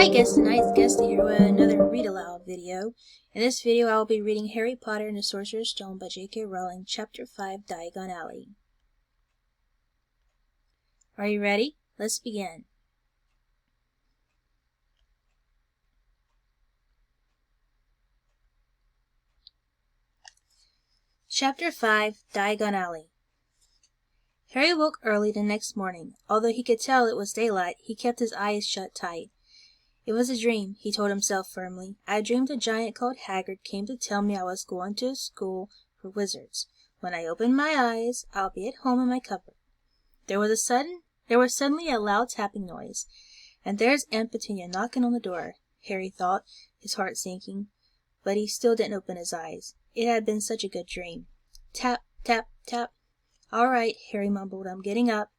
Hi Gestaknights, Gesta here with another Read Aloud video. In this video I will be reading Harry Potter and the Sorcerer's Stone by J.K. Rowling, Chapter 5, Diagon Alley. Are you ready? Let's begin. Chapter 5, Diagon Alley. Harry woke early the next morning. Although he could tell it was daylight, he kept his eyes shut tight. It was a dream, he told himself firmly. I dreamed a giant called Hagrid came to tell me I was going to a school for wizards. When I open my eyes, I'll be at home in my cupboard. There was suddenly a loud tapping noise. And there's Aunt Petunia knocking on the door, Harry thought, his heart sinking. But he still didn't open his eyes. It had been such a good dream. Tap, tap, tap. All right, Harry mumbled, I'm getting up.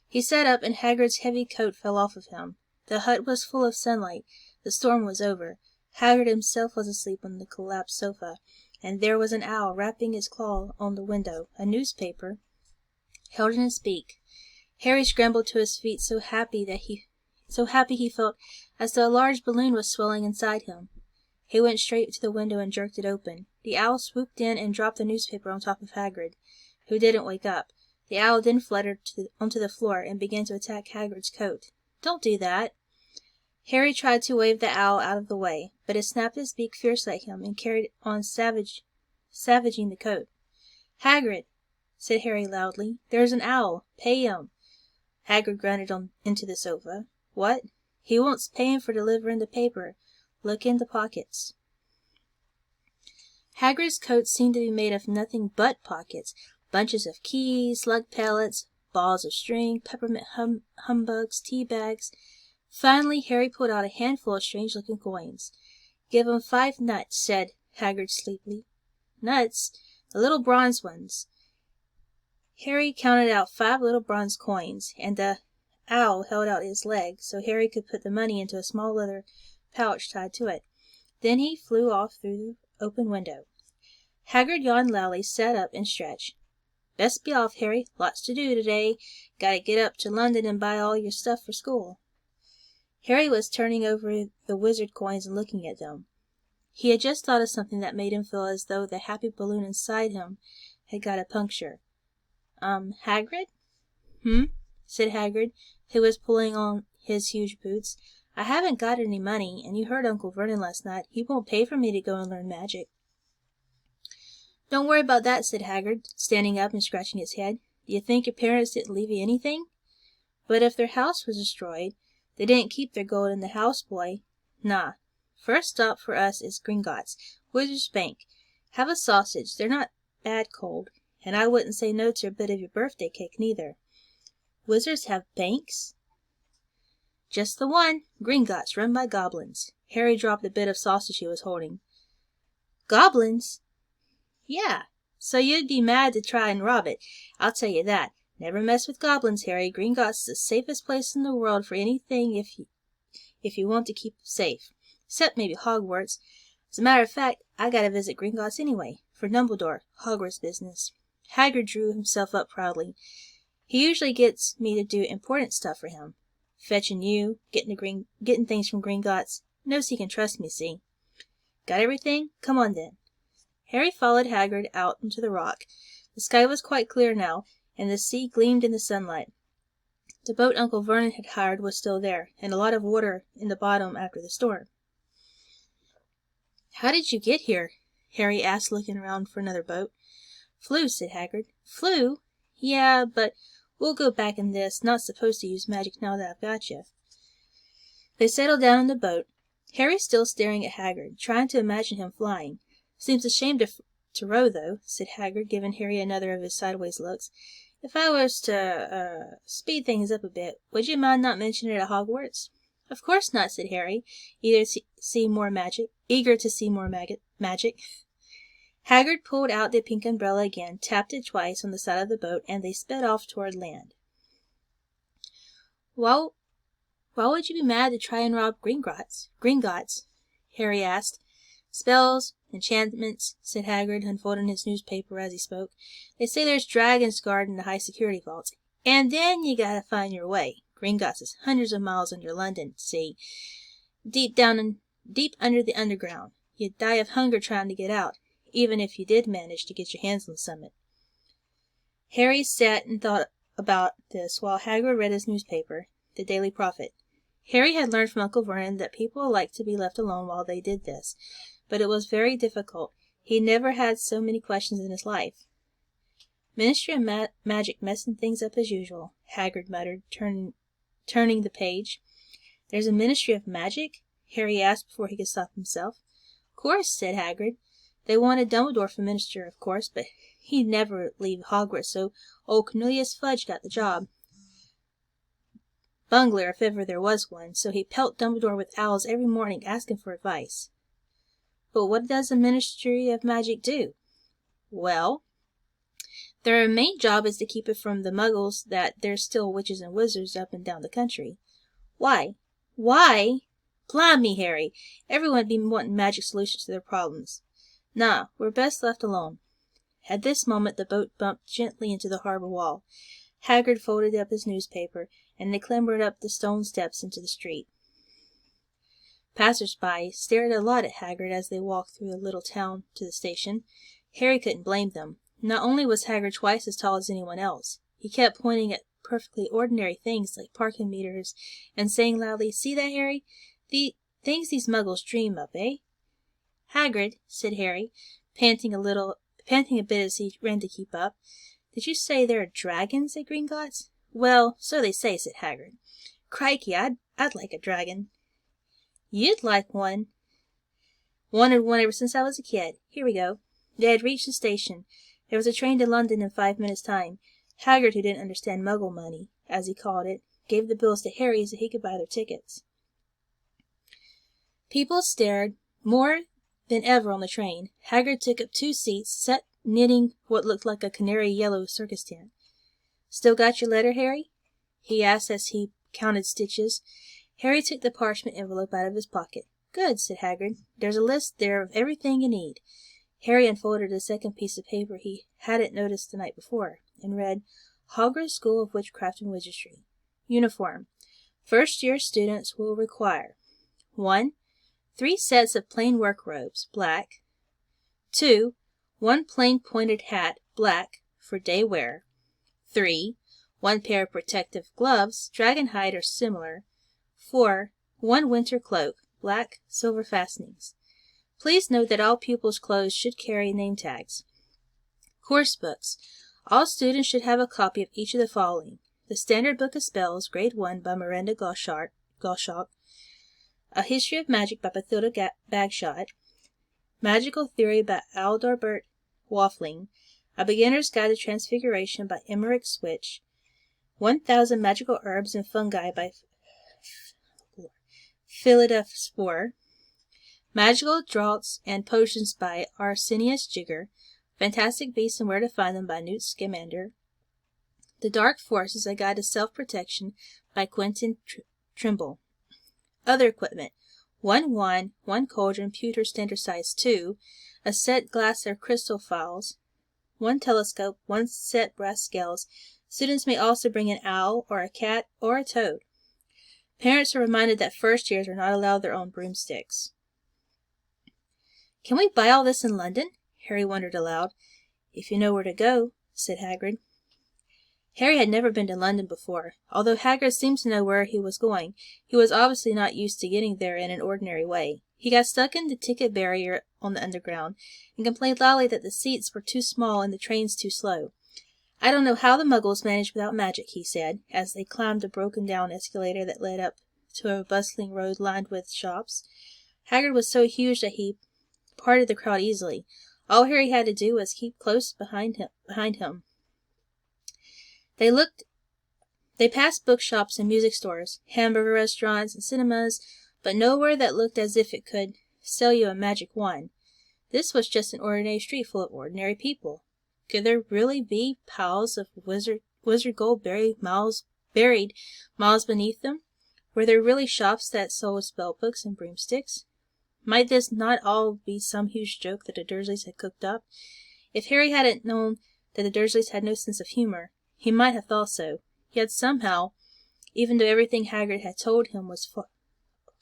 He sat up and Hagrid's heavy coat fell off of him. The hut was full of sunlight. The storm was over. Hagrid himself was asleep on the collapsed sofa, and there was an owl rapping his claw on the window, a newspaper held in his beak. Harry scrambled to his feet so happy he felt as though a large balloon was swelling inside him. He went straight to the window and jerked it open. The owl swooped in and dropped the newspaper on top of Hagrid, who didn't wake up. The owl then fluttered onto the floor and began to attack Hagrid's coat. Don't do that. Harry tried to wave the owl out of the way, but it snapped its beak fiercely at him and carried on savaging the coat. Hagrid, said Harry loudly, there's an owl. Pay him. Hagrid grunted into the sofa. What? He wants paying for delivering the paper. Look in the pockets. Hagrid's coat seemed to be made of nothing but pockets. Bunches of keys, slug pellets, balls of string, peppermint humbugs, tea bags. Finally, Harry pulled out a handful of strange-looking coins. Give 'em 5 nuts, said Hagrid sleepily. Nuts? The little bronze ones. Harry counted out 5 little bronze coins, and the owl held out his leg so Harry could put the money into a small leather pouch tied to it. Then he flew off through the open window. Hagrid yawned loudly, sat up, and stretched. Best be off, Harry. Lots to do today. Gotta get up to London and buy all your stuff for school. Harry was turning over the wizard coins and looking at them. He had just thought of something that made him feel as though the happy balloon inside him had got a puncture. Hagrid? Said Hagrid, who was pulling on his huge boots. I haven't got any money, and you heard Uncle Vernon last night. He won't pay for me to go and learn magic. Don't worry about that, said Hagrid, standing up and scratching his head. Do you think your parents didn't leave you anything? But if their house was destroyed, they didn't keep their gold in the house, boy. Nah. First stop for us is Gringotts, Wizard's Bank. Have a sausage. They're not bad cold. And I wouldn't say no to a bit of your birthday cake, neither. Wizards have banks? Just the one. Gringotts, run by goblins. Harry dropped the bit of sausage he was holding. Goblins? Yeah. So you'd be mad to try and rob it. I'll tell you that. Never mess with goblins, Harry. Gringotts is the safest place in the world for anything if you want to keep safe. Except maybe Hogwarts. As a matter of fact, I gotta visit Gringotts anyway. For Dumbledore. Hogwarts business. Hagrid drew himself up proudly. He usually gets me to do important stuff for him. Fetching you, getting things from Gringotts. Knows he can trust me, see? Got everything? Come on then. Harry followed Hagrid out into the rock. The sky was quite clear now, and the sea gleamed in the sunlight. The boat Uncle Vernon had hired was still there, and a lot of water in the bottom after the storm. How did you get here? Harry asked, looking around for another boat. Flew, said Hagrid. Flew? Yeah, but we'll go back in this. Not supposed to use magic now that I've got you. They settled down in the boat, Harry still staring at Hagrid, trying to imagine him flying. Seems a shame to row, though, said Hagrid, giving Harry another of his sideways looks. If I was to, speed things up a bit, would you mind not mentioning it at Hogwarts? Of course not, said Harry, eager to see more magic. Hagrid pulled out the pink umbrella again, tapped it twice on the side of the boat, and they sped off toward land. Why would you be mad to try and rob Gringotts? Harry asked. Spells, enchantments, said Hagrid, unfolding his newspaper as he spoke. They say there's dragons guarding the high-security vaults. And then you gotta find your way. Gringotts is hundreds of miles under London, see. deep under the underground. You'd die of hunger trying to get out, even if you did manage to get your hands on some. Harry sat and thought about this while Hagrid read his newspaper, the Daily Prophet. Harry had learned from Uncle Vernon that people liked to be left alone while they did this, but it was very difficult. He never had so many questions in his life. Ministry of Magic messing things up as usual, Hagrid muttered, turning the page. There's a Ministry of Magic? Harry asked before he could stop himself. Of course, said Hagrid. They wanted Dumbledore for minister, of course, but he'd never leave Hogwarts, so old Cornelius Fudge got the job. Bungler, if ever there was one, so he pelt Dumbledore with owls every morning asking for advice. But what does the Ministry of Magic do? Well, their main job is to keep it from the muggles that there's still witches and wizards up and down the country. Why? Why? Blimey, Harry, everyone'd be wanting magic solutions to their problems. Nah, we're best left alone. At this moment the boat bumped gently into the harbor wall. Hagrid folded up his newspaper, and they clambered up the stone steps into the street. Passers-by stared a lot at Hagrid as they walked through the little town to the station. Harry couldn't blame them. Not only was Hagrid twice as tall as anyone else, he kept pointing at perfectly ordinary things like parking meters and saying loudly, "See that, Harry? The things these muggles dream of, eh?" "Hagrid," said Harry, panting a bit as he ran to keep up. "Did you say there are dragons at Gringotts?" "Well, so they say," said Hagrid. "Crikey, I'd like a dragon." "You'd like one." "Wanted one ever since I was a kid. Here we go." They had reached the station. There was a train to London in 5 minutes' time. Hagrid, who didn't understand muggle money, as he called it, gave the bills to Harry so he could buy their tickets. People stared more than ever on the train. Hagrid took up 2 seats, sat knitting what looked like a canary yellow circus tent. "Still got your letter, Harry?" he asked as he counted stitches. Harry took the parchment envelope out of his pocket. "Good," said Hagrid. "There's a list there of everything you need." Harry unfolded a second piece of paper he hadn't noticed the night before, and read, "Hogwarts School of Witchcraft and Wizardry. Uniform. First-year students will require 1. 3 sets of plain work robes, black. 2. 1 plain pointed hat, black, for day wear. 3. 1 pair of protective gloves, dragon hide or similar. 4. 1 winter cloak, black, silver fastenings. Please note that all pupils' clothes should carry name tags. Course books. All students should have a copy of each of the following: The Standard Book of Spells, Grade 1 by Miranda Goshawk, A History of Magic by Bathilda Bagshot, Magical Theory by Adalbert Waffling, A Beginner's Guide to Transfiguration by Emmerich Switch, 1000 Magical Herbs and Fungi by Philida Spore, Magical Draughts and Potions by Arsenius Jigger, Fantastic Beasts and Where to Find Them by Newt Scamander, The Dark Forces, A Guide to Self-Protection by Quentin Trimble. Other equipment: 1 wand, 1 cauldron, pewter standard size 2, a set glass or crystal files, 1 telescope, 1 set brass scales. Students may also bring an owl or a cat or a toad. Parents are reminded that first years are not allowed their own broomsticks. "Can we buy all this in London?" Harry wondered aloud. "If you know where to go," said Hagrid. Harry had never been to London before. Although Hagrid seemed to know where he was going, he was obviously not used to getting there in an ordinary way. He got stuck in the ticket barrier on the underground, and complained loudly that the seats were too small and the trains too slow. "I don't know how the muggles manage without magic," he said, as they climbed a broken-down escalator that led up to a bustling road lined with shops. Hagrid was so huge that he parted the crowd easily. All Harry had to do was keep close behind him. They passed bookshops and music stores, hamburger restaurants and cinemas, but nowhere that looked as if it could sell you a magic wand. This was just an ordinary street full of ordinary people. Could there really be piles of wizard gold buried miles beneath them? Were there really shops that sold spell books and broomsticks? Might this not all be some huge joke that the Dursleys had cooked up? If Harry hadn't known that the Dursleys had no sense of humor, he might have thought so. Yet somehow, even though everything Hagrid had told him was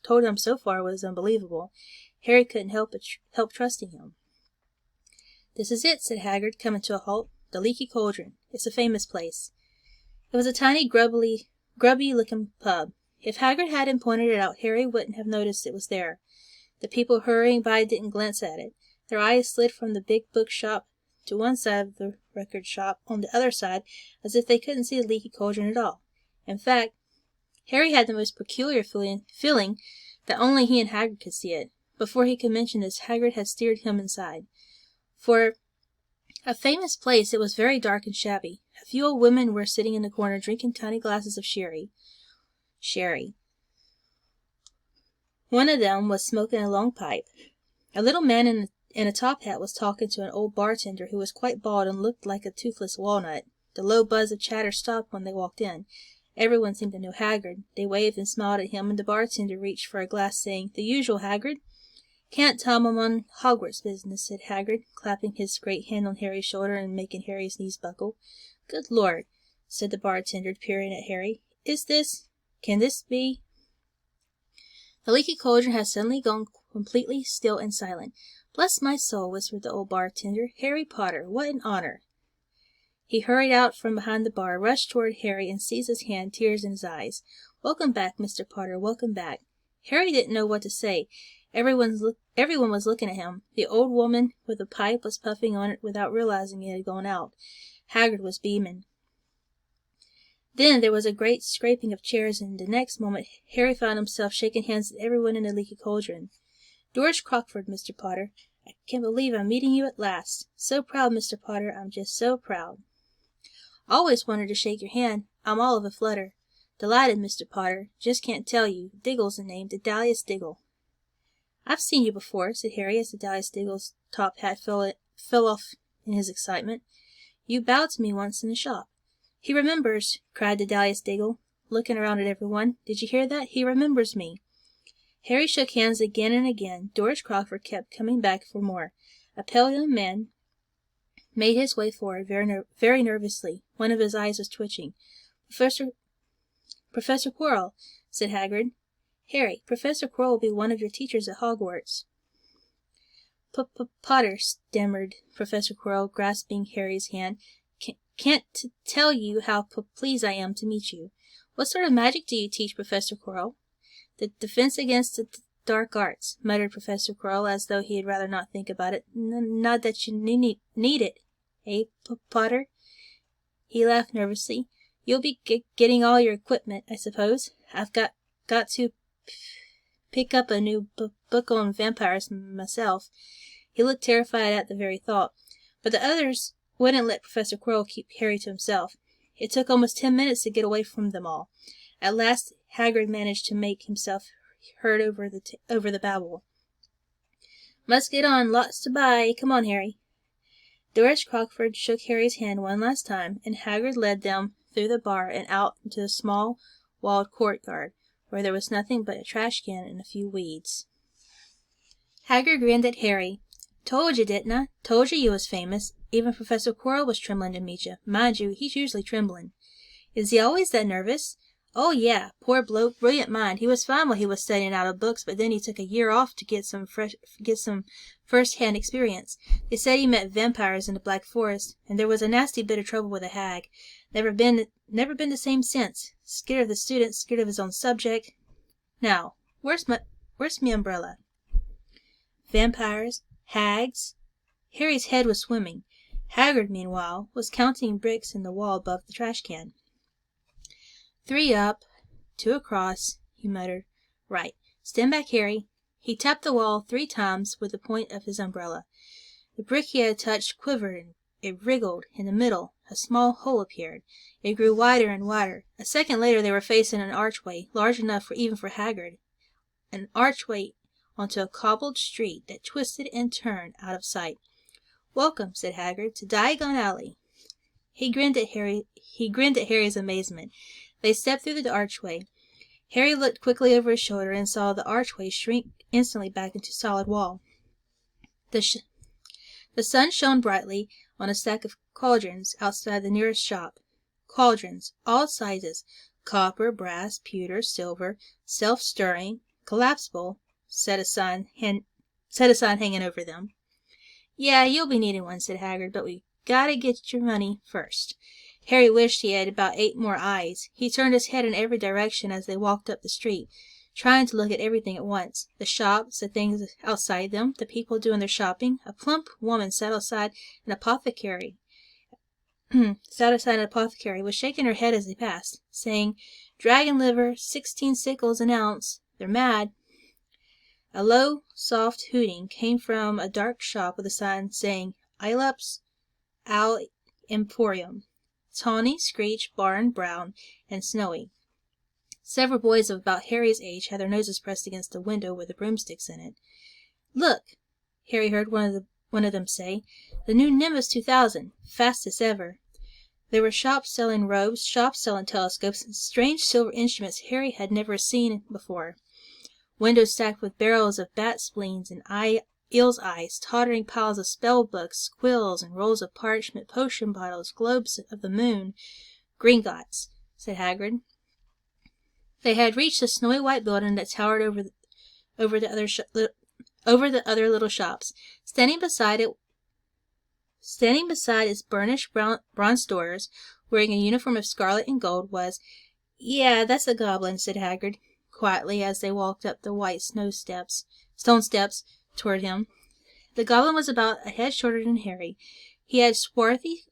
told him so far was unbelievable, Harry couldn't help trusting him. "This is it," said Hagrid, coming to a halt. "The Leaky Cauldron. It's a famous place." It was a tiny, grubby-looking pub. If Hagrid hadn't pointed it out, Harry wouldn't have noticed it was there. The people hurrying by didn't glance at it. Their eyes slid from the big bookshop to one side of the record shop on the other side, as if they couldn't see the Leaky Cauldron at all. In fact, Harry had the most peculiar feeling that only he and Hagrid could see it. Before he could mention this, Hagrid had steered him inside. For a famous place, it was very dark and shabby. A few old women were sitting in the corner drinking tiny glasses of sherry. One of them was smoking a long pipe. A little man in a top hat was talking to an old bartender who was quite bald and looked like a toothless walnut. The low buzz of chatter stopped when they walked in. Everyone seemed to know Hagrid. They waved and smiled at him, and the bartender reached for a glass, saying, "The usual, Hagrid." "Can't tell 'em on Hogwarts business," said Hagrid, clapping his great hand on Harry's shoulder and making Harry's knees buckle. "Good Lord," said the bartender, peering at Harry. Can this be? The Leaky Cauldron had suddenly gone completely still and silent. "Bless my soul," whispered the old bartender. "Harry Potter, what an honor!" He hurried out from behind the bar, rushed toward Harry, and seized his hand, tears in his eyes. "Welcome back, Mr. Potter, welcome back." Harry didn't know what to say. Everyone was looking at him. The old woman with the pipe was puffing on it without realizing it had gone out. Hagrid was beaming. Then there was a great scraping of chairs, and the next moment Harry found himself shaking hands with everyone in the Leaky Cauldron. "George Crockford, Mr. Potter. I can't believe I'm meeting you at last. So proud, Mr. Potter. I'm just so proud." "Always wanted to shake your hand. I'm all of a flutter." "Delighted, Mr. Potter. Just can't tell you. Diggle's the name. Dedalus Diggle." "I've seen you before," said Harry, as Dedalus Diggle's top hat fell off in his excitement. "You bowed to me once in the shop." "He remembers," cried Dedalus Diggle, looking around at everyone. "Did you hear that? He remembers me." Harry shook hands again and again. George Crockford kept coming back for more. A pale young man made his way forward very nervously. One of his eyes was twitching. Professor Quirrell," said Hagrid. "Harry, Professor Quirrell will be one of your teachers at Hogwarts." "Potter," stammered Professor Quirrell, grasping Harry's hand. "Can't tell you how pleased I am to meet you." "What sort of magic do you teach, Professor Quirrell?" "The defense against the dark arts," muttered Professor Quirrell, as though he'd rather not think about it. "Not that you need it, eh, Potter?" He laughed nervously. "You'll be getting all your equipment, I suppose. I've got to pick up a new book on vampires myself." He looked terrified at the very thought. But the others wouldn't let Professor Quirrell keep Harry to himself. It took almost 10 minutes to get away from them all. At last Hagrid managed to make himself heard over the babble. "Must get on. Lots to buy. Come on, Harry." George Crockford shook Harry's hand one last time, and Hagrid led them through the bar and out into the small walled courtyard, where there was nothing but a trash can and a few weeds. Hagrid grinned at Harry. "Told you, didn't I? Told you was famous. Even Professor Quirrell was trembling to meet you. Mind you, he's usually trembling." "Is he always that nervous?" "Oh, yeah. Poor bloke. Brilliant mind. He was fine while he was studying out of books, but then he took a year off to get some first-hand experience. They said he met vampires in the Black Forest, and there was a nasty bit of trouble with a hag. Never been the same since. Scared of the students, scared of his own subject. Now, where's me umbrella?" Vampires? Hags? Harry's head was swimming. Hagrid, meanwhile, was counting bricks in the wall above the trash can. 3 up, 2 across, he muttered. "Right. Stand back, Harry." He tapped the wall 3 times with the point of his umbrella. The brick he had touched quivered, and it wriggled. In the middle, a small hole appeared. It grew wider and wider. A second later they were facing an archway, large enough even for Hagrid. An archway onto a cobbled street that twisted and turned out of sight. "Welcome," said Hagrid, "to Diagon Alley." He grinned at Harry's amazement. They stepped through the archway. Harry looked quickly over his shoulder and saw the archway shrink instantly back into solid wall. The sun shone brightly on a stack of cauldrons outside the nearest shop. Cauldrons, all sizes, copper, brass, pewter, silver, self-stirring, collapsible, said a sign hanging over them. Yeah, you'll be needing one, said Hagrid, but we gotta get your money first. Harry wished he had about 8 more eyes. He turned his head in every direction as they walked up the street, trying to look at everything at once. The shops, the things outside them, the people doing their shopping. A plump woman sat outside an apothecary. Was shaking her head as they passed, saying, "Dragon liver, 16 sickles an ounce. They're mad." A low, soft hooting came from a dark shop with a sign saying, "Ileps Al Emporium." Tawny, Screech, Barn, Brown, and Snowy. Several boys of about Harry's age had their noses pressed against a window with the broomsticks in it. "Look," Harry heard one of them say, "the new Nimbus 2000, fastest ever." There were shops selling robes, shops selling telescopes, and strange silver instruments Harry had never seen before. Windows stacked with barrels of bat spleens and eel's eyes, tottering piles of spell books, quills, and rolls of parchment, potion bottles, globes of the moon. "Gringotts," said Hagrid. They had reached the snowy white building that towered over the other little shops. Standing beside its burnished bronze doors, wearing a uniform of scarlet and gold, was— "Yeah, that's a goblin," said Hagrid, quietly, as they walked up the white stone steps toward him. The goblin was about a head shorter than Harry. He had a swarthy,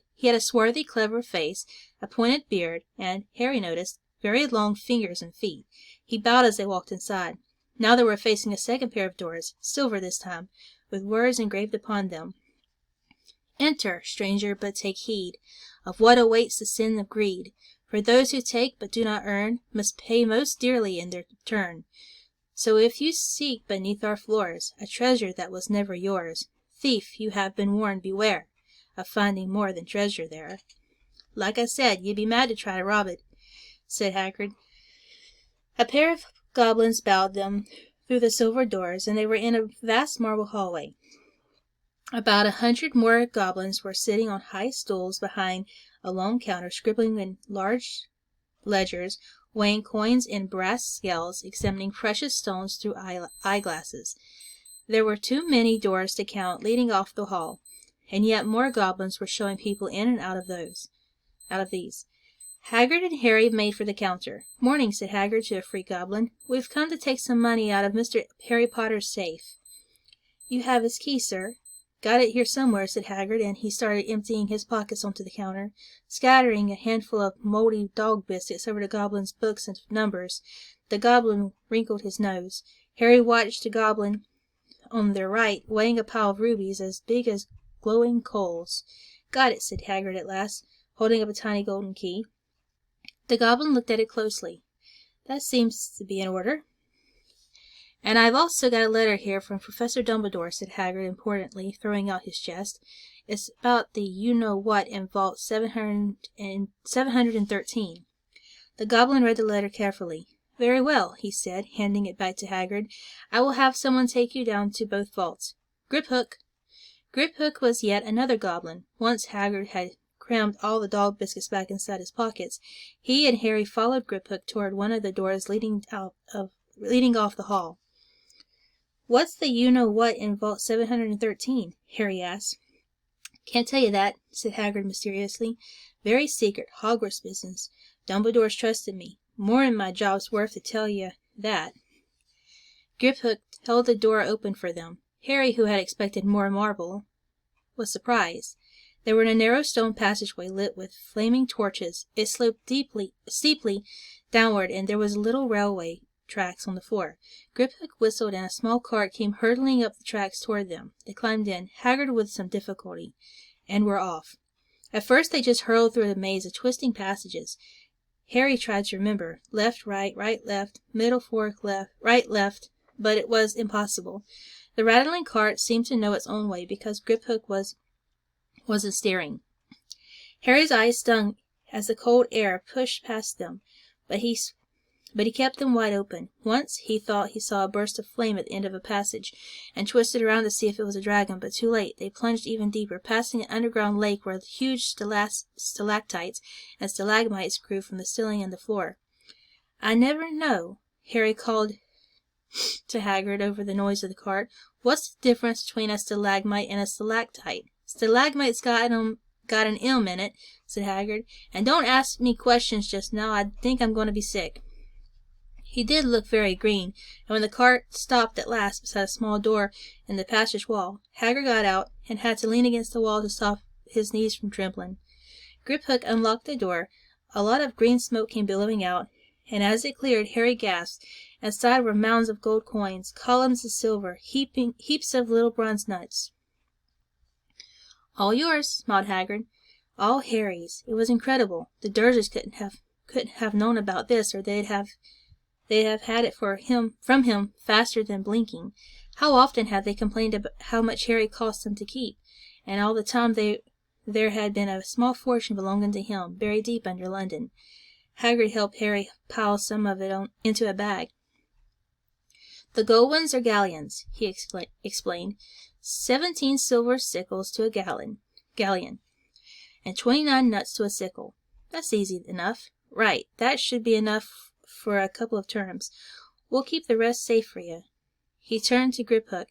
clever face, a pointed beard, and, Harry noticed, very long fingers and feet. He bowed as they walked inside. Now they were facing a second pair of doors, silver this time, with words engraved upon them. "Enter, stranger, but take heed of what awaits the sin of greed. For those who take but do not earn must pay most dearly in their turn. So if you seek beneath our floors a treasure that was never yours, thief, you have been warned, beware of finding more than treasure there." "Like I said, you'd be mad to try to rob it," said Hagrid. A pair of goblins bowed them through the silver doors, and they were in a vast marble hallway. About 100 more goblins were sitting on high stools behind a long counter, scribbling in large ledgers, weighing coins in brass scales, examining precious stones through eyeglasses. There were too many doors to count leading off the hall, and yet more goblins were showing people in and out of these. Hagrid and Harry made for the counter. "Morning," said Hagrid to a free goblin. "We've come to take some money out of Mr. Harry Potter's safe." "You have his key, sir." "Got it here somewhere," said Hagrid, and he started emptying his pockets onto the counter, scattering a handful of mouldy dog biscuits over the goblin's books and numbers. The goblin wrinkled his nose. Harry watched the goblin on their right, weighing a pile of rubies as big as glowing coals. "Got it," said Hagrid at last, holding up a tiny golden key. The goblin looked at it closely. "That seems to be in order." "And I've also got a letter here from Professor Dumbledore," said Hagrid importantly, throwing out his chest. "It's about the you-know-what in Vault 713. The goblin read the letter carefully. "Very well," he said, handing it back to Hagrid. "I will have someone take you down to both vaults. Griphook." Griphook was yet another goblin. Once Hagrid had crammed all the dog biscuits back inside his pockets. He and Harry followed Griphook toward one of the doors leading off the hall. "What's the you-know-what in Vault 713? Harry asked. "Can't tell you that," said Hagrid mysteriously. "Very secret, Hogwarts business. Dumbledore's trusted me. More'n my job's worth to tell you that." Griphook held the door open for them. Harry, who had expected more marble, was surprised. They were in a narrow stone passageway lit with flaming torches. It sloped steeply downward, and there was little railway tracks on the floor. Griphook whistled, and a small cart came hurtling up the tracks toward them. They climbed in, Hagrid with some difficulty, and were off. At first they just hurled through a maze of twisting passages. Harry tried to remember. Left, right, left, middle fork, left, right, left, but it was impossible. The rattling cart seemed to know its own way because Griphook wasn't steering. Harry's eyes stung as the cold air pushed past them, but he kept them wide open. Once he thought he saw a burst of flame at the end of a passage, and twisted around to see if it was a dragon, but too late. They plunged even deeper, passing an underground lake where huge stalactites and stalagmites grew from the ceiling and the floor. "I never know," Harry called to Hagrid over the noise of the cart. "What's the difference between a stalagmite and a stalactite?" "Stalagmite's got an ilm in it," said Hagrid. "And don't ask me questions just now. I think I'm going to be sick." He did look very green, and when the cart stopped at last beside a small door in the passage wall, Hagrid got out and had to lean against the wall to stop his knees from trembling. Griphook unlocked the door. A lot of green smoke came billowing out, and as it cleared, Harry gasped. Inside were mounds of gold coins, columns of silver, heaps of little bronze nuts. "All yours," smiled Hagrid. "All Harry's." It was incredible. The Dursleys couldn't have known about this, or they'd have had it from him faster than blinking. How often had they complained about how much Harry cost them to keep, and all the time there had been a small fortune belonging to him, buried deep under London. Hagrid helped Harry pile some of it into a bag. "The gold ones are galleons," he explained. 17 silver sickles to a galleon, and 29 nuts to a sickle. That's easy enough. Right, that should be enough for a couple of terms. We'll keep the rest safe for you." He turned to Griphook.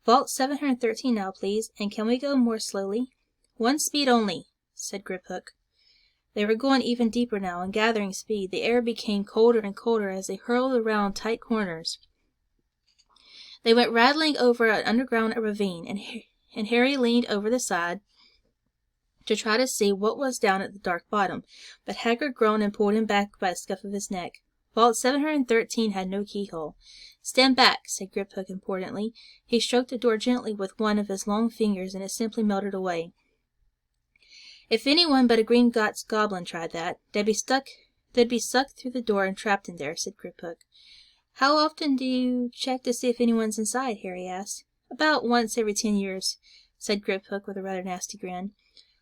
"Vault 713 now, please, and can we go more slowly?" "One speed only," said Griphook. They were going even deeper now, and gathering speed. The air became colder and colder as they hurled around tight corners. They went rattling over an underground ravine, and Harry leaned over the side to try to see what was down at the dark bottom, but Hagrid groaned and pulled him back by the scuff of his neck. Vault 713 had no keyhole. "Stand back," said Griphook importantly. He stroked the door gently with one of his long fingers, and it simply melted away. "If anyone but a Gringotts goblin tried that, they'd be sucked through the door and trapped in there," said Griphook. "How often do you check to see if anyone's inside?" Harry asked. "About once every 10 years, said Griphook with a rather nasty grin.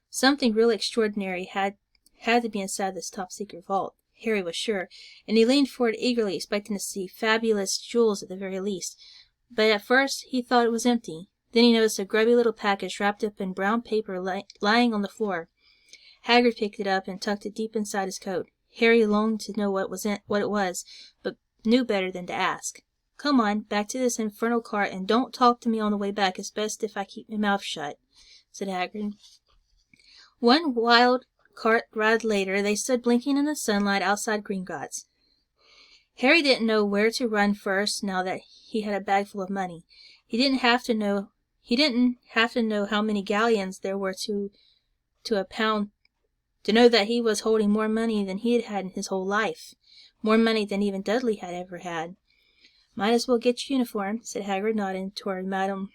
Something really extraordinary had to be inside this top-secret vault, Harry was sure, and he leaned forward eagerly, expecting to see fabulous jewels at the very least. But at first he thought it was empty. Then he noticed a grubby little package wrapped up in brown paper lying on the floor. Hagrid picked it up and tucked it deep inside his coat. Harry longed to know what it was, but knew better than to ask. "Come on, back to this infernal cart, and don't talk to me on the way back. It's best if I keep my mouth shut," said Hagrid. One wild cart ride later, they stood blinking in the sunlight outside Gringotts. Harry didn't know where to run first now that he had a bag full of money. He didn't have to know how many galleons there were to a pound to know that he was holding more money than he had had in his whole life, more money than even Dudley had ever had. "Might as well get your uniform," said Hagrid, nodding toward Madame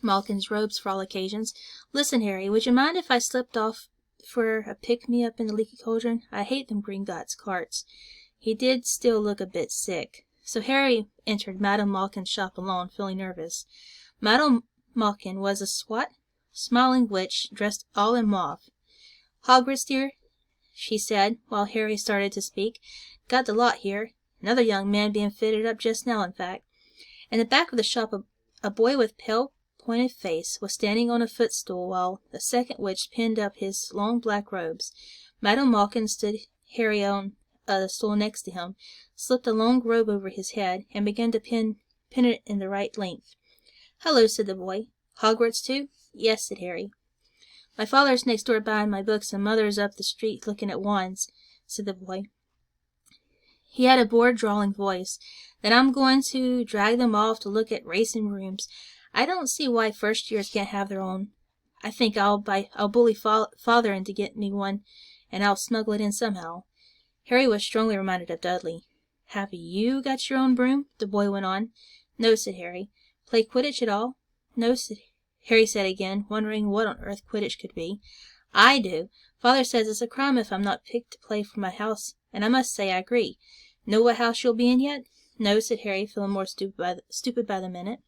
Malkin's robes for all occasions. "Listen, Harry, would you mind if I slipped off for a pick-me-up in the Leaky Cauldron? I hate them Gringotts carts." He did still look a bit sick. So Harry entered Madame Malkin's shop alone, feeling nervous. Madame Malkin was a squat, smiling witch, dressed all in mauve. "Hogwarts, dear," she said, while Harry started to speak. "Got the lot here. Another young man being fitted up just now, in fact." In the back of the shop, a boy with pale, pointed face was standing on a footstool while the second witch pinned up his long black robes. Madame Malkin stood Harry on a stool next to him, slipped a long robe over his head, and began to pin it in the right length. "Hello," said the boy. "Hogwarts, too?" "Yes," said Harry. "My father's next door buying my books, and mother's up the street looking at wands," said the boy. He had a bored, drawling voice. "Then I'm going to drag them off to look at racing rooms. I don't see why first-years can't have their own. I think I'll bully father into getting me one, and I'll smuggle it in somehow." Harry was strongly reminded of Dudley. "Have you got your own broom?" the boy went on. "No," said Harry. "Play Quidditch at all?" "No," Harry said again, wondering what on earth Quidditch could be. "I do. Father says it's a crime if I'm not picked to play for my house, and I must say I agree. Know what house you'll be in yet?" "No," said Harry, feeling more stupid by the minute.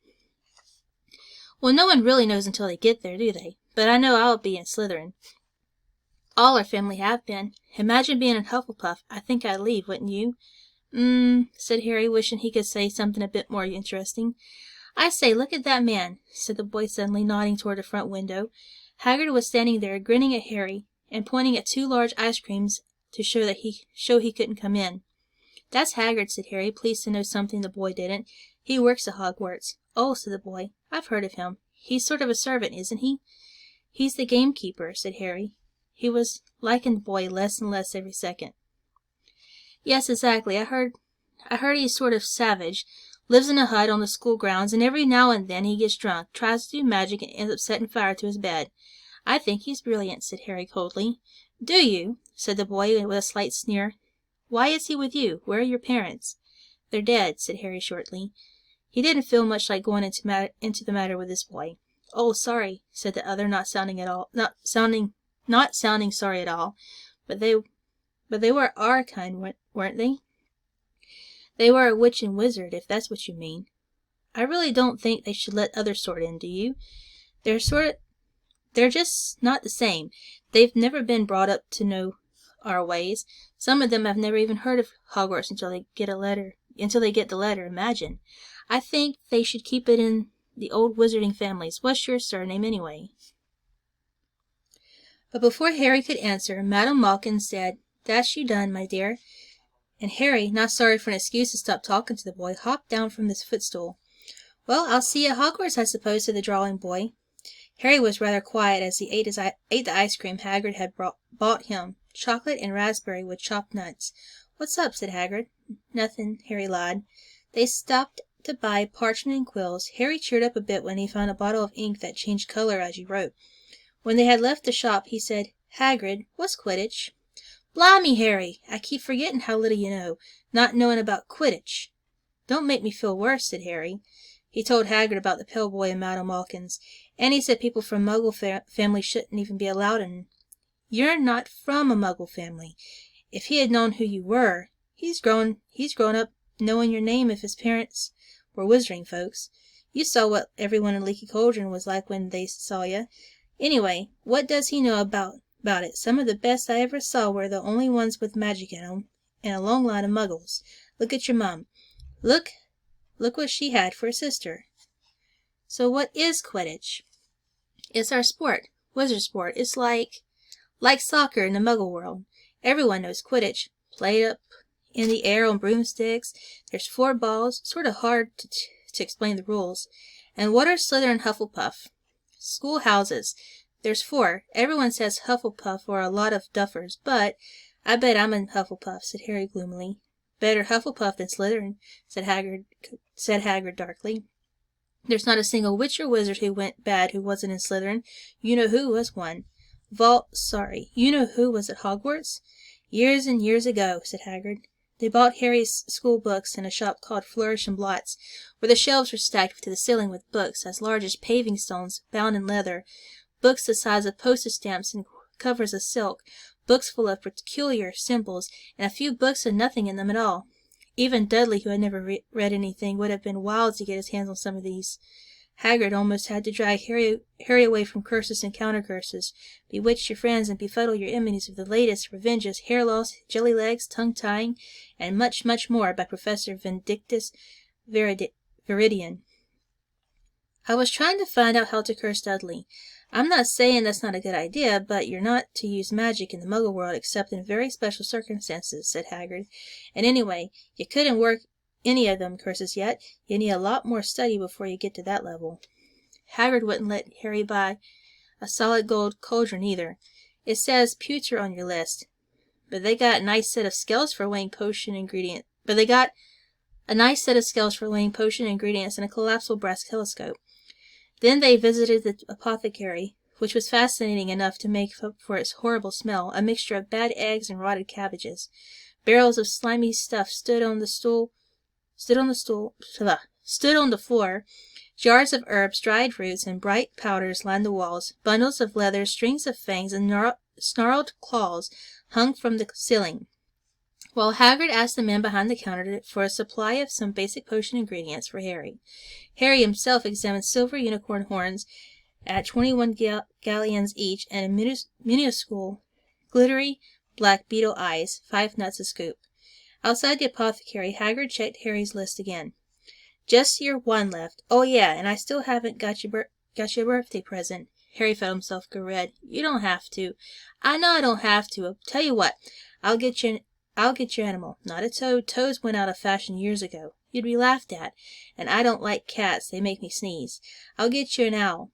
"Well, no one really knows until they get there, do they? But I know I'll be in Slytherin. All our family have been. Imagine being in Hufflepuff. I think I'd leave, wouldn't you?" Said Harry, wishing he could say something a bit more interesting. "I say, look at that man," said the boy suddenly, nodding toward the front window. Hagrid was standing there, grinning at Harry, and pointing at 2 large ice creams to show he couldn't come in. That's Hagrid, said Harry, pleased to know something the boy didn't. He works at Hogwarts. Oh, said the boy. I've heard of him. He's sort of a servant, isn't he? He's the gamekeeper, said Harry. He was liking the boy less and less every second. Yes, exactly. I heard he's sort of savage, lives in a hut on the school grounds, and every now and then he gets drunk, tries to do magic, and ends up setting fire to his bed. I think he's brilliant, said Harry coldly. Do you? Said the boy with a slight sneer. Why is he with you? Where are your parents? They're dead, said Harry shortly. He didn't feel much like going into the matter with this boy. Oh, sorry, said the other, not sounding sorry at all. But they were our kind, weren't they? They were a witch and wizard, if that's what you mean. I really don't think they should let other sort in, do you? They're just not the same. They've never been brought up to know our ways. Some of them have never even heard of Hogwarts until they get the letter, imagine. I think they should keep it in the old wizarding families. What's your surname, anyway? But before Harry could answer, Madame Malkin said, That's you done, my dear. And Harry, not sorry for an excuse to stop talking to the boy, hopped down from his footstool. Well, I'll see you at Hogwarts, I suppose, said the drawling boy. Harry was rather quiet as he ate the ice cream Hagrid had bought him, chocolate and raspberry with chopped nuts. What's up? Said Hagrid. Nothing, Harry lied. They stopped to buy parchment and quills. Harry cheered up a bit when he found a bottle of ink that changed color as you wrote. When they had left the shop, he said, Hagrid, what's Quidditch? Blimey, Harry, I keep forgetting how little you know, not knowing about Quidditch. Don't make me feel worse, said Harry. He told Hagrid about the pale boy and Madame Malkin's, and he said people from Muggle families shouldn't even be allowed in. You're not from a Muggle family. If he had known who you were, he's grown up knowing your name if his parents were wizarding folks. You saw what everyone in Leaky Cauldron was like when they saw you. Anyway, what does he know about it? Some of the best I ever saw were the only ones with magic in 'em, and a long line of Muggles. Look at your mum. Look what she had for a sister. So what is Quidditch? It's our sport, wizard sport. It's like soccer in the Muggle world. Everyone knows Quidditch. Played up in the air on broomsticks. There's 4 balls. Sort of hard to explain the rules. And what are Slytherin and Hufflepuff? Schoolhouses. There's 4. Everyone says Hufflepuff are a lot of duffers, but I bet I'm in Hufflepuff, said Harry gloomily. Better Hufflepuff than Slytherin, said Hagrid darkly. There's not a single witch or wizard who went bad who wasn't in Slytherin. You know who was one. You know who was at Hogwarts? Years and years ago, said Hagrid. They bought Harry's school books in a shop called Flourish and Blots, where the shelves were stacked to the ceiling with books as large as paving stones bound in leather, books the size of postage stamps and covers of silk, books full of peculiar symbols, and a few books with nothing in them at all. Even Dudley, who had never read anything, would have been wild to get his hands on some of these. Hagrid almost had to drag Harry away from curses and counter-curses, bewitch your friends and befuddle your enemies with the latest revenges, hair loss, jelly legs, tongue-tying, and much, much more by Professor Vindictus Viridian. I was trying to find out how to curse Dudley. I'm not saying that's not a good idea, but you're not to use magic in the Muggle world except in very special circumstances, said Hagrid. And anyway, you couldn't work any of them curses yet. You need a lot more study before you get to that level. Hagrid wouldn't let Harry buy a solid gold cauldron either. It says pewter on your list, but they got a nice set of scales for weighing potion ingredients. and a collapsible brass telescope. Then they visited the apothecary, which was fascinating enough to make up for its horrible smell, a mixture of bad eggs and rotted cabbages. Barrels of slimy stuff stood on the floor. Jars of herbs, dried roots, and bright powders lined the walls. Bundles of leather, strings of fangs, and snarled claws hung from the ceiling, while Hagrid asked the man behind the counter for a supply of some basic potion ingredients for Harry. Harry himself examined silver unicorn horns at 21 galleons each, and minuscule, glittery black beetle eyes, 5 nuts a scoop. Outside the apothecary, Hagrid checked Harry's list again. Just your 1 left. Oh yeah, and I still haven't got your birthday present. Harry felt himself go red. You don't have to. I know I don't have to. I'll tell you what. I'll get you I'll get your animal. Not a toad. Toads went out of fashion years ago. You'd be laughed at. And I don't like cats. They make me sneeze. I'll get you an owl.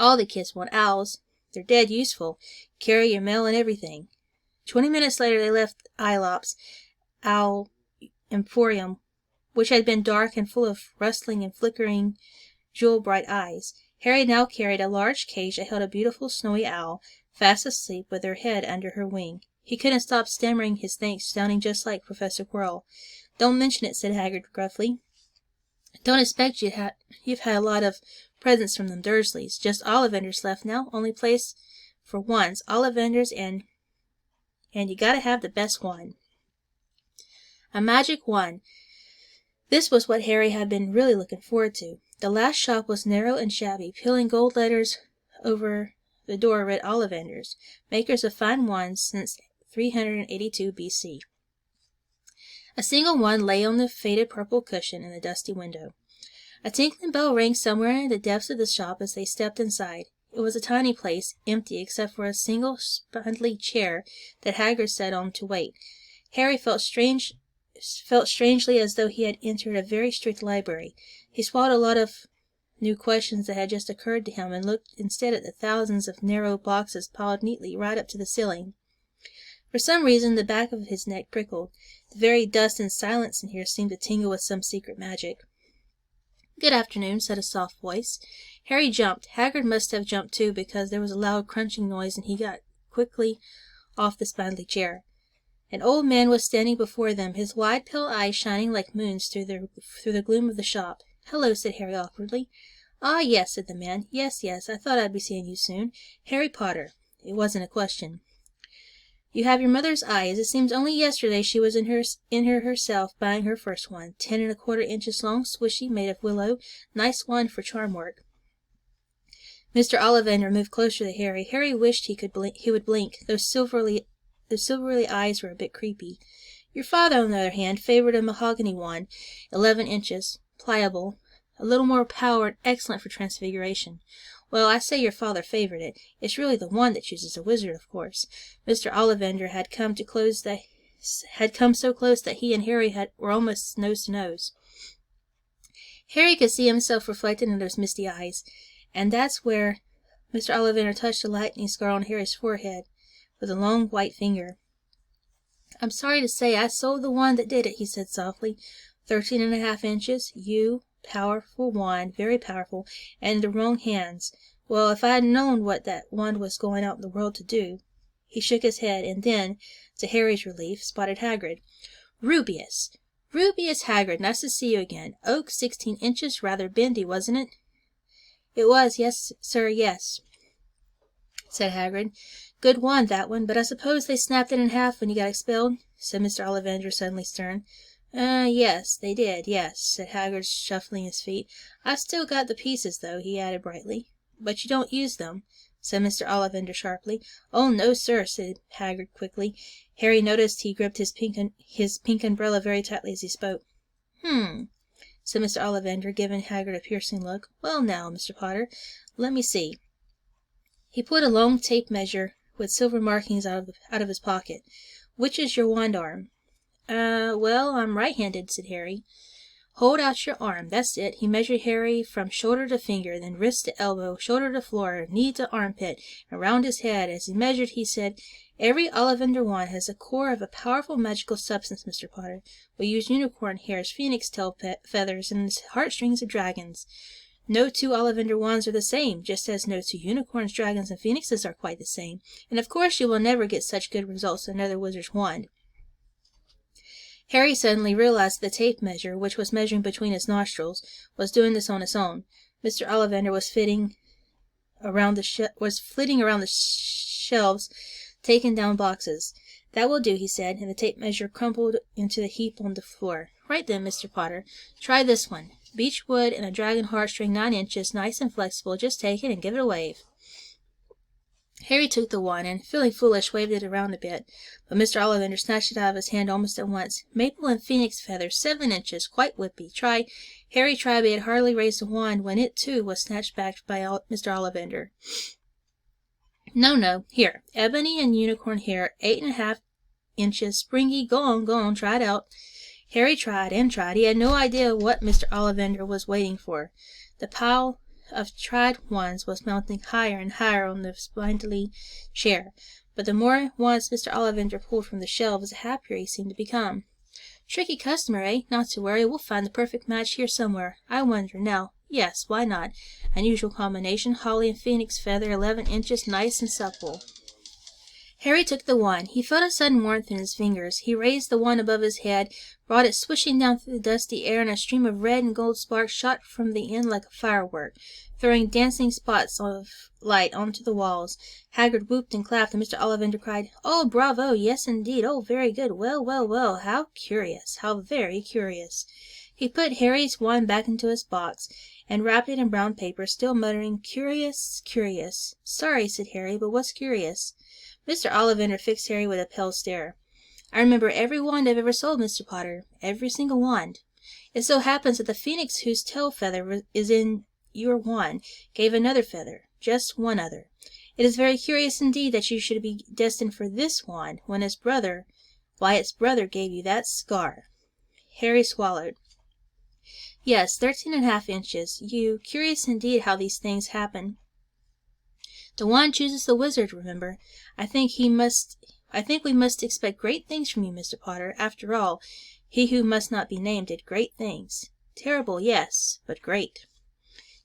All the kids want owls. They're dead useful. Carry your mail and everything. 20 minutes later they left Aelop's Owl Emporium, which had been dark and full of rustling and flickering jewel-bright eyes. Harry now carried a large cage that held a beautiful snowy owl, fast asleep with her head under her wing. He couldn't stop stammering his thanks, sounding just like Professor Quirrell. "Don't mention it," said Hagrid gruffly. "Don't expect you've had a lot of presents from them Dursleys. Just Ollivanders left now. Only place for ones. Ollivanders and you gotta have the best one." A magic wand. This was what Harry had been really looking forward to. The last shop was narrow and shabby. Peeling gold letters over the door read Ollivanders, makers of fine wands since 382 B.C. A single wand lay on the faded purple cushion in the dusty window. A tinkling bell rang somewhere in the depths of the shop as they stepped inside. It was a tiny place, empty except for a single spindly chair that Hagrid sat on to wait. Harry felt strangely as though he had entered a very strict library. He swallowed a lot of new questions that had just occurred to him and looked instead at the thousands of narrow boxes piled neatly right up to the ceiling. For some reason the back of his neck prickled. The very dust and silence in here seemed to tingle with some secret magic. "Good afternoon," said a soft voice. Harry jumped. Hagrid must have jumped too, because there was a loud crunching noise and he got quickly off the spindly chair. An old man was standing before them, his wide pale eyes shining like moons through the gloom of the shop. "Hello," said Harry awkwardly. "Ah, yes," said the man. Yes, I thought I'd be seeing you soon. Harry Potter." It wasn't a question. "You have your mother's eyes. It seems only yesterday she was in her herself, buying her first one. 10¼ inches long, swishy, made of willow. Nice wand for charm work." Mr. Ollivander moved closer to Harry. Harry wished he would blink. Those silvery eyes were a bit creepy. "Your father, on the other hand, favored a mahogany wand, 11 inches, pliable, a little more power, and excellent for transfiguration." "Well, I say your father favored it. It's really the wand that chooses a wizard, of course." Mr. Ollivander had come so close that he and Harry were almost nose to nose. Harry could see himself reflected in those misty eyes, and that's where Mr. Ollivander touched a lightning scar on Harry's forehead with a long white finger. "I'm sorry to say I sold the wand that did it," he said softly. 13½ inches, powerful wand, very powerful, and in the wrong hands. Well, if I had known what that wand was going out in the world to do." He shook his head, and then, to Harry's relief, spotted Hagrid. "Rubeus! Rubeus Hagrid, nice to see you again. Oak, 16 inches, rather bendy, wasn't it?" "It was, yes, sir, yes," said Hagrid. "Good wand, that one, but I suppose they snapped it in half when you got expelled?" said Mr. Ollivander, suddenly stern. Yes, they did, yes," said Hagrid, shuffling his feet. "I've still got the pieces, though," he added brightly. "But you don't use them?" said Mr. Ollivander sharply. "Oh, no, sir," said Hagrid quickly. Harry noticed he gripped his pink umbrella very tightly as he spoke. Said Mr. Ollivander, giving Hagrid a piercing look. "Well now, Mr. Potter, let me see." He pulled a long tape measure with silver markings out of his pocket. "Which is your wand arm?" Well, I'm right-handed," said Harry. "Hold out your arm. That's it." He measured Harry from shoulder to finger, then wrist to elbow, shoulder to floor, knee to armpit, and round his head. As he measured, he said, "Every Ollivander wand has the core of a powerful magical substance, Mr. Potter. We use unicorn hairs, phoenix tail feathers, and the heartstrings of dragons. No two Ollivander wands are the same, just as no two unicorns, dragons, and phoenixes are quite the same. And of course you will never get such good results with another wizard's wand." Harry suddenly realized that the tape measure, which was measuring between his nostrils, was doing this on its own. Mr. Ollivander was flitting around the shelves, taking down boxes. "That will do," he said, and the tape measure crumpled into a heap on the floor. "Right then, Mr. Potter. Try this one. Beech wood and a dragon heartstring, 9 inches, nice and flexible. Just take it and give it a wave." Harry took the wand and, feeling foolish, waved it around a bit, but Mr. Ollivander snatched it out of his hand almost at once. "Maple and phoenix feathers, 7 inches, quite whippy. Try—" Harry tried, but he had hardly raised the wand when it, too, was snatched back by Mr. Ollivander. No, here. Ebony and unicorn hair, 8½ inches. Springy, go on, try it out. Harry tried and tried. He had no idea what Mr. Ollivander was waiting for. The pile of tried wands was mounting higher and higher on the spindly chair, but the more wands Mr. Ollivander pulled from the shelves, the happier he seemed to become. Tricky customer, eh? Not to worry, we'll find the perfect match here somewhere. I wonder, now. Yes, why not? Unusual combination, holly and phoenix feather, 11 inches, nice and supple. Harry took the wand. He felt a sudden warmth in his fingers. He raised the wand above his head, brought it swishing down through the dusty air, and a stream of red and gold sparks shot from the end like a firework, throwing dancing spots of light onto the walls. Hagrid whooped and clapped, and Mr. Ollivander cried, "Oh, bravo! Yes, indeed! Oh, very good! Well! How curious! How very curious!" He put Harry's wand back into its box, and wrapped it in brown paper, still muttering, "Curious, curious." "Sorry," said Harry, "but what's curious?" Mr. Ollivander fixed Harry with a pale stare. "I remember every wand I've ever sold, Mr. Potter. Every single wand. It so happens that the phoenix whose tail feather is in your wand gave another feather. Just one other. It is very curious indeed that you should be destined for this wand, when its brother gave you that scar." Harry swallowed. "Yes, 13½ inches. Curious indeed how these things happen. The wand chooses the wizard, remember. I think we must expect great things from you, Mr. Potter. After all, he who must not be named did great things. Terrible, yes, but great."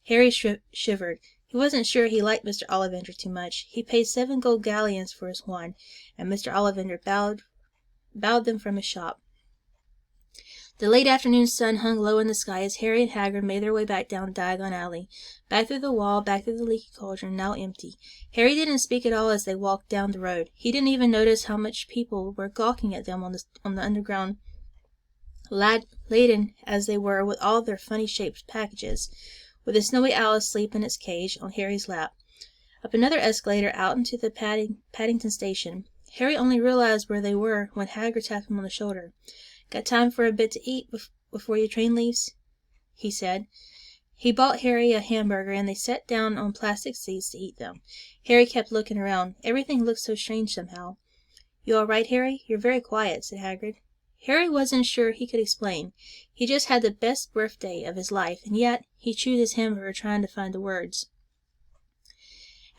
Harry shivered. He wasn't sure he liked Mr. Ollivander too much. He paid 7 gold galleons for his wand, and Mr. Ollivander bowed them from his shop. The late afternoon sun hung low in the sky as Harry and Hagrid made their way back down Diagon Alley, back through the wall, back through the leaky cauldron, now empty. Harry didn't speak at all as they walked down the road. He didn't even notice how much people were gawking at them on the underground, laden as they were with all their funny-shaped packages, with the snowy owl asleep in its cage on Harry's lap. Up another escalator out into the Paddington Station. Harry only realized where they were when Hagrid tapped him on the shoulder. "Got time for a bit to eat before your train leaves?" he said. He bought Harry a hamburger, and they sat down on plastic seats to eat them. Harry kept looking around. Everything looked so strange somehow. "You all right, Harry? You're very quiet," said Hagrid. Harry wasn't sure he could explain. He just had the best birthday of his life, and yet he chewed his hamburger trying to find the words.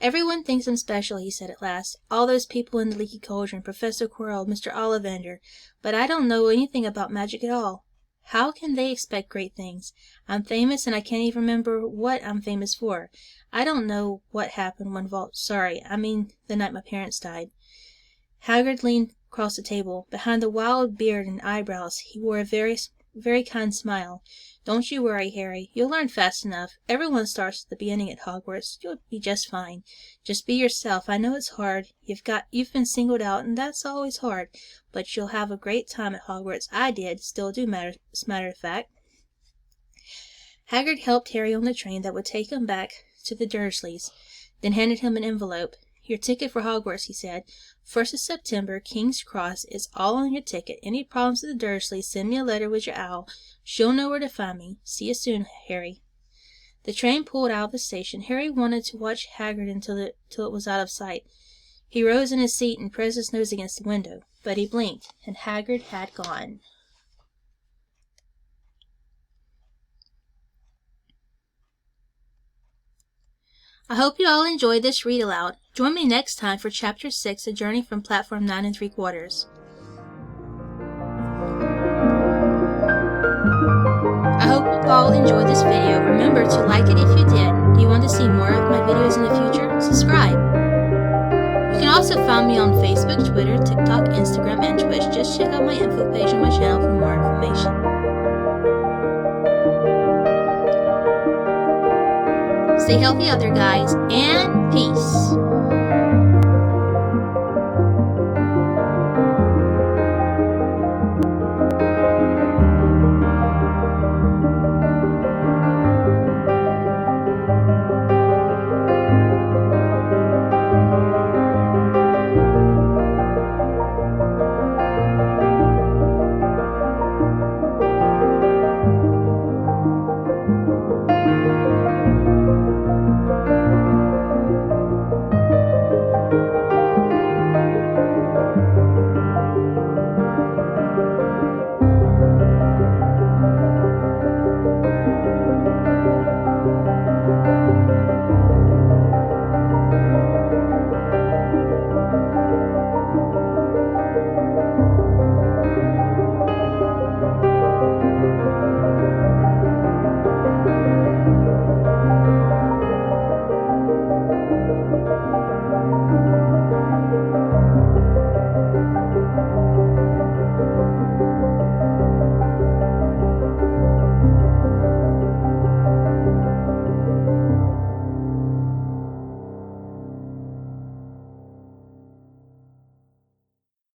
"Everyone thinks I'm special," he said at last. "All those people in the leaky cauldron, Professor Quirrell, Mr. Ollivander, but I don't know anything about magic at all. How can they expect great things? I'm famous, and I can't even remember what I'm famous for. I don't know what happened when the night my parents died." Hagrid leaned across the table. Behind the wild beard and eyebrows he wore a very kind smile. "Don't you worry, Harry. You'll learn fast enough. Everyone starts at the beginning at Hogwarts. You'll be just fine. Just be yourself. I know it's hard. You've been singled out, and that's always hard. But you'll have a great time at Hogwarts. I did. Still do, as a matter of fact." Hagrid helped Harry on the train that would take him back to the Dursleys, then handed him an envelope. "Your ticket for Hogwarts," he said. "1st of September, King's Cross. It's all on your ticket. Any problems with the Dursleys, send me a letter with your owl. She'll know where to find me. See you soon, Harry." The train pulled out of the station. Harry wanted to watch Hagrid until it was out of sight. He rose in his seat and pressed his nose against the window, but he blinked, and Hagrid had gone. I hope you all enjoyed this read aloud. Join me next time for Chapter 6, A Journey from Platform 9 3/4. I hope you all enjoyed this video. Remember to like it if you did. Do you want to see more of my videos in the future? Subscribe. You can also find me on Facebook, Twitter, TikTok, Instagram, and Twitch. Just check out my info page on my channel for more information. Stay healthy out there, guys, and peace.